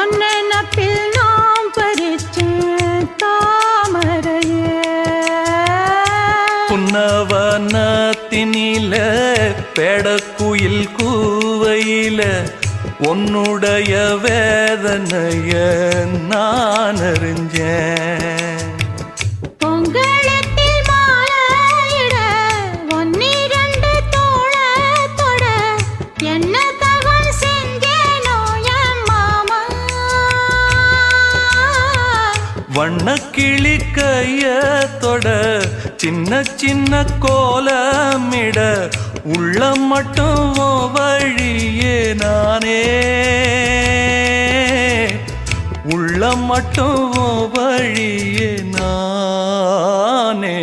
ஒன்னெனப்பில் நாம் பறிச்சு தாமரையே புன்னவனத்தினில பேடக்குயில் கூவையில உன்னுடைய வேதனைய நான் அறிஞ்சேன். பொங்கலத்தில் மாலையிட ஒன்னிரண்டு தோளத்தொட என்ன தவம் செஞ்சேனோ என் மாமா. வண்ணக்கிளி கையத்தொட சின்ன சின்ன கோலமிட உள்ளம் மட்டும் வழியே நானே உள்ளம் மட்டும் வழியே நானே.